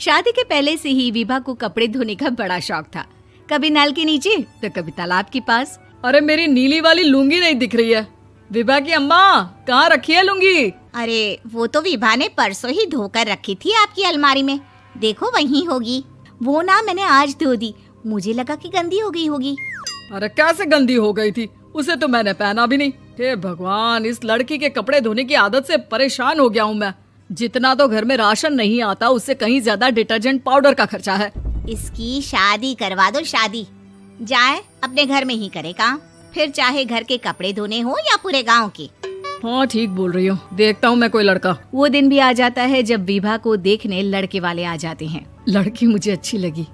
शादी के पहले से ही विभा को कपड़े धोने का बड़ा शौक था। कभी नल के नीचे तो कभी तालाब के पास। अरे मेरी नीली वाली लुंगी नहीं दिख रही है। विभा की अम्मा, कहाँ रखी है लुंगी? अरे वो तो विभा ने परसों ही धोकर रखी थी आपकी अलमारी में, देखो वहीं होगी। वो ना मैंने आज धो दी, मुझे लगा कि गंदी हो गई होगी। अरे कैसे गंदी हो गई थी, उसे तो मैंने पहना भी नहीं। हे भगवान, इस लड़की के कपड़े धोने की आदत से परेशान हो गया हूँ मैं। जितना तो घर में राशन नहीं आता, उससे कहीं ज्यादा डिटर्जेंट पाउडर का खर्चा है। इसकी शादी करवा दो, शादी जाए अपने घर में ही करे काम, फिर चाहे घर के कपड़े धोने हो या पूरे गांव के। हाँ ठीक बोल रही हूँ, देखता हूँ मैं कोई लड़का। वो दिन भी आ जाता है जब विभा को देखने लड़के वाले आ जाते हैं। लड़की मुझे अच्छी लगी।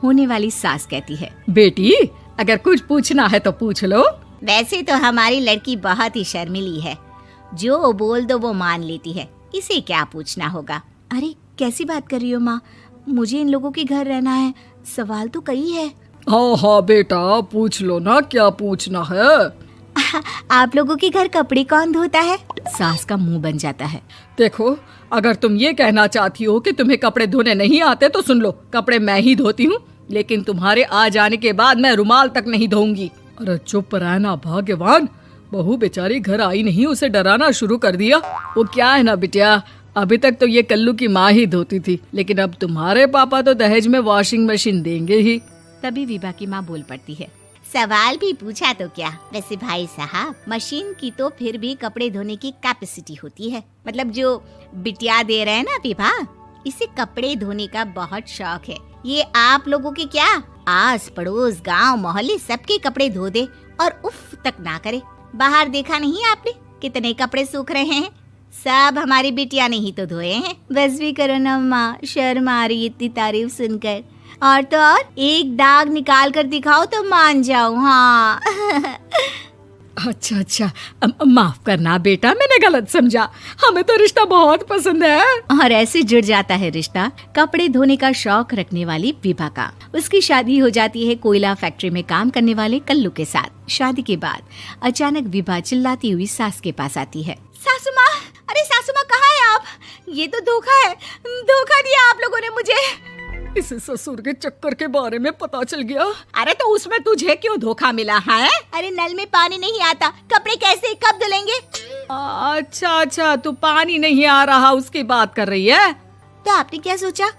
होने वाली सास कहती है, बेटी अगर कुछ पूछना है तो पूछ लो। वैसे तो हमारी लड़की बहुत ही शर्मीली है, जो बोल दो वो मान लेती है, इसे क्या पूछना होगा। अरे कैसी बात कर रही हो माँ, मुझे इन लोगों के घर रहना है, सवाल तो कई है। हाँ हाँ बेटा, पूछ लो ना, क्या पूछना है। आप लोगों के घर कपड़े कौन धोता है? सास का मुंह बन जाता है। देखो, अगर तुम ये कहना चाहती हो कि तुम्हें कपड़े धोने नहीं आते तो सुन लो, कपड़े मैं ही धोती हूँ, लेकिन तुम्हारे आ जाने के बाद मैं रुमाल तक नहीं धोऊंगी। अरे चुप रहना भाग्यवान, बहू बेचारी घर आई नहीं, उसे डराना शुरू कर दिया। वो क्या है ना बिटिया, अभी तक तो ये कल्लू की माँ ही धोती थी, लेकिन अब तुम्हारे पापा तो दहेज में वॉशिंग मशीन देंगे ही। तभी विभा की माँ बोल पड़ती है, सवाल भी पूछा तो क्या। वैसे भाई साहब, मशीन की तो फिर भी कपड़े धोने की कैपेसिटी होती है। मतलब जो बिटिया दे रहे हैं ना विभा, इसे कपड़े धोने का बहुत शौक है। ये आप लोगों के क्या, आस पड़ोस गांव मोहल्ले सबके कपड़े धो दे और उफ तक ना करे। बाहर देखा नहीं आपने कितने कपड़े सूख रहे हैं, सब हमारी बिटिया ने ही तो धोए हैं। बस भी करो ना माँ, शर्म आ रही इतनी तारीफ सुनकर। और तो और एक दाग निकाल कर दिखाओ तो मान जाऊं। हाँ अच्छा, माफ करना बेटा, मैंने गलत समझा, हमें तो रिश्ता बहुत पसंद है। और ऐसे जुड़ जाता है रिश्ता कपड़े धोने का शौक रखने वाली विभा का। उसकी शादी हो जाती है कोयला फैक्ट्री में काम करने वाले कल्लू के साथ। शादी के बाद अचानक विभा चिल्लाती हुई सास के पास आती है। सासू माँ, अरे सासू माँ कहाँ है आप? ये तो धोखा है, धोखा दिया आप लोगों ने मुझे। इसे ससुर के चक्कर के बारे में पता चल गया। अरे तो उसमें तुझे क्यों धोखा मिला है? अरे नल में पानी नहीं आता, कपड़े कैसे कब धुलेंगे? अच्छा, तू पानी नहीं आ रहा उसकी बात कर रही है। तो आपने क्या सोचा?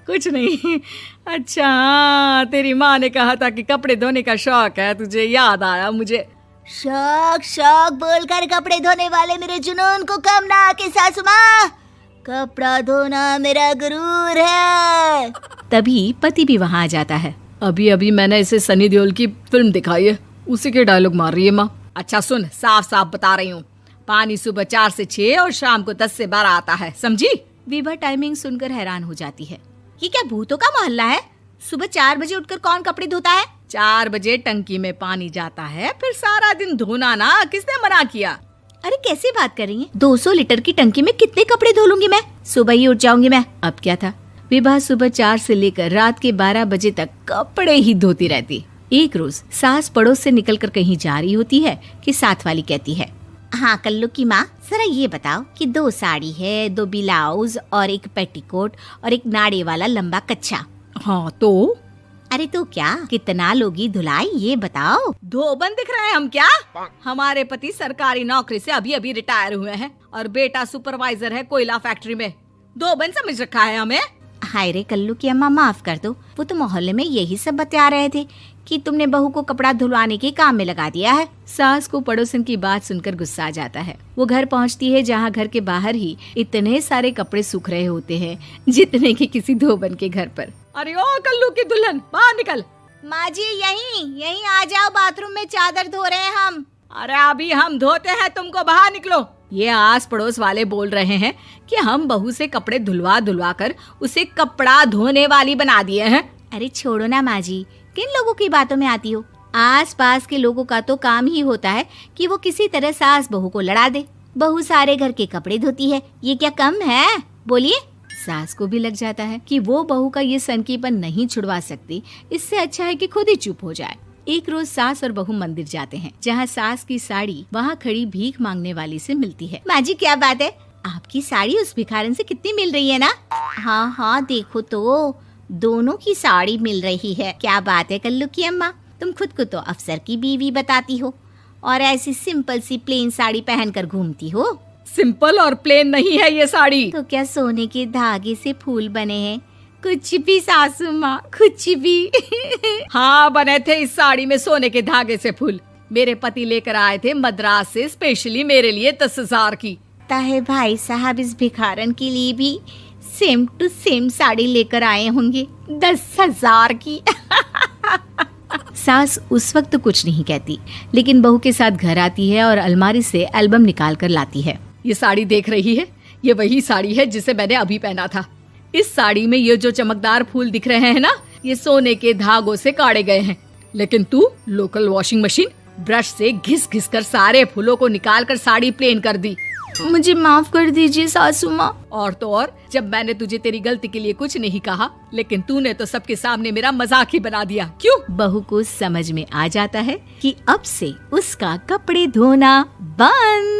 कुछ नहीं। अच्छा, तेरी माँ ने कहा था कि कपड़े धोने का शौक है तुझे, याद आया मुझे। शौक बोलकर कपड़े धोने वाले मेरे जुनून को कम ना आके सासू माँ, कपड़ा धोना मेरा गुरूर है। तभी पति भी वहाँ आ जाता है। अभी मैंने इसे सनी देओल की फिल्म दिखाई है, उसी के डायलॉग मार रही है माँ। अच्छा सुन, साफ साफ बता रही हूँ, पानी सुबह 4 से 6 और शाम को 10 से 12 आता है, समझी? विभा टाइमिंग सुनकर हैरान हो जाती है। ये क्या भूतों का मोहल्ला है? सुबह 4 बजे उठकर कौन कपड़े धोता है? 4 बजे टंकी में पानी जाता है, फिर सारा दिन धोना ना, किसने मना किया? अरे कैसी बात कर रही हैं? 200 लीटर की टंकी में कितने कपड़े धो लूंगी मैं, सुबह ही उठ जाऊंगी मैं। अब क्या था, विभा सुबह 4 से लेकर रात के 12 बजे तक कपड़े ही धोती रहती। एक रोज सास पड़ोस से निकलकर कहीं जा रही होती है कि साथ वाली कहती है, हाँ कल्लू की माँ, जरा ये बताओ कि 2 साड़ी है, 2 ब्लाउज और एक पेटीकोट और एक नाड़े वाला लंबा कच्छा। हाँ तो? अरे तो क्या, कितना लोगी धुलाई ये बताओ। धोबन दिख रहे हैं हम क्या? हमारे पति सरकारी नौकरी से अभी रिटायर हुए हैं और बेटा सुपरवाइजर है कोयला फैक्ट्री में। धोबन समझ रखा है हमें? हाय रे कल्लू की अम्मा, माफ कर दो, वो तो मोहल्ले में यही सब बता रहे थे कि तुमने बहू को कपड़ा धुलवाने के काम में लगा दिया है। सास को पड़ोसन की बात सुनकर गुस्सा आ जाता है। वो घर पहुंचती है जहां घर के बाहर ही इतने सारे कपड़े सूख रहे होते हैं जितने कि किसी धोबन के घर पर। अरे ओ कल्लू की दुल्हन, बाहर निकल। माँ जी यहीं आ जाओ, बाथरूम में चादर धो रहे हैं हम। अरे अभी हम धोते हैं, तुमको बाहर निकलो। ये आस पड़ोस वाले बोल रहे हैं कि हम बहू से कपड़े धुलवा कर उसे कपड़ा धोने वाली बना दिए हैं। अरे छोड़ो ना माँ जी, किन लोगों की बातों में आती हो? आस पास के लोगों का तो काम ही होता है कि वो किसी तरह सास बहू को लड़ा दे। बहू सारे घर के कपड़े धोती है, ये क्या कम है? बोलिए। सास को भी लग जाता है कि वो बहू का ये सनकीपन नहीं छुड़वा सकती, इससे अच्छा है कि खुद ही चुप हो जाए। एक रोज सास और बहू मंदिर जाते हैं, जहाँ सास की साड़ी वहाँ खड़ी भीख मांगने वाली से मिलती है। माँ जी क्या बात है, आपकी साड़ी उस भिखारन से कितनी मिल रही है ना? हाँ हाँ देखो तो, दोनों की साड़ी मिल रही है। क्या बात है कल्लू की अम्मा, तुम खुद को तो अफसर की बीवी बताती हो और ऐसी सिंपल सी प्लेन साड़ी पहनकर घूमती हो। सिंपल और प्लेन नहीं है ये साड़ी। तो क्या सोने के धागे से फूल बने हैं? कुछ भी सासू माँ, कुछ भी। हाँ बने थे इस साड़ी में सोने के धागे से फूल। मेरे पति लेकर आए थे मद्रास से स्पेशली मेरे लिए 10,000 की। ताहे भाई साहब इस भिखारन के लिए भी सेम टू सेम साड़ी लेकर आए होंगे 10,000 की। सास उस वक्त तो कुछ नहीं कहती, लेकिन बहू के साथ घर आती है और अलमारी से एल्बम निकाल कर लाती है। ये साड़ी देख रही है, ये वही साड़ी है जिसे मैंने अभी पहना था। इस साड़ी में ये जो चमकदार फूल दिख रहे हैं ना, ये सोने के धागों से काढ़े गए हैं। लेकिन तू लोकल वॉशिंग मशीन ब्रश से घिस घिस कर सारे फूलों को निकाल कर साड़ी प्लेन कर दी। मुझे माफ कर दीजिए सासू माँ। और तो और, जब मैंने तुझे तेरी गलती के लिए कुछ नहीं कहा, लेकिन तूने तो सबके सामने मेरा मजाक ही बना दिया। क्यों? बहू को समझ में आ जाता है कि अब से उसका कपड़े धोना बंद।